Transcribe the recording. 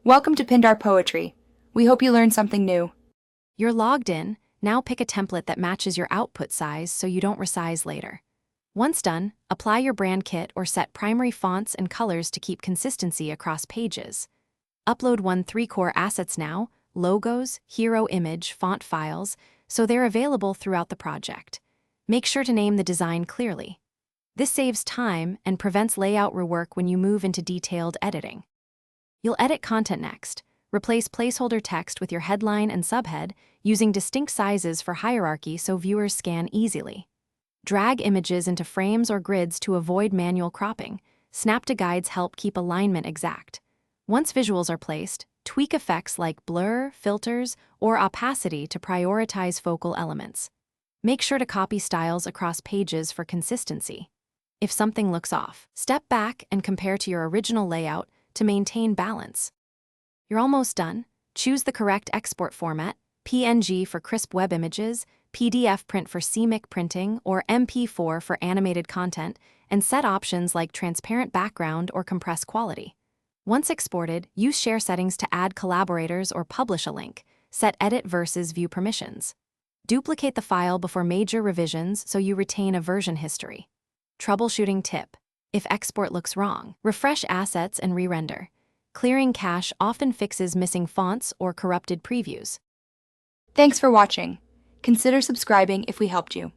Welcome to Pindar Poetry. We hope you learned something new. You're logged in. Now pick a template that matches your output size so you don't resize later. Once done, apply your brand kit or set primary fonts and colors to keep consistency across pages. Upload 3 core assets now: logos, hero image, font files, so they're available throughout the project. Make sure to name the design clearly. This saves time and prevents layout rework when you move into detailed editing. You'll edit content next. Replace placeholder text with your headline and subhead using distinct sizes for hierarchy so viewers scan easily. Drag images into frames or grids to avoid manual cropping. Snap-to-guides help keep alignment exact. Once visuals are placed, tweak effects like blur, filters, or opacity to prioritize focal elements. Make sure to copy styles across pages for consistency. If something looks off, step back and compare to your original layout to maintain balance. You're almost done. Choose the correct export format: PNG for crisp web images, PDF print for CMYK printing, or MP4 for animated content, and set options like transparent background or compress quality. Once exported, use share settings to add collaborators or publish a link. Set edit versus view permissions. Duplicate the file before major revisions so you retain a version history. Troubleshooting tip: if export looks wrong, refresh assets and re-render. Clearing cache often fixes missing fonts or corrupted previews. Thanks for watching. Consider subscribing if we helped you.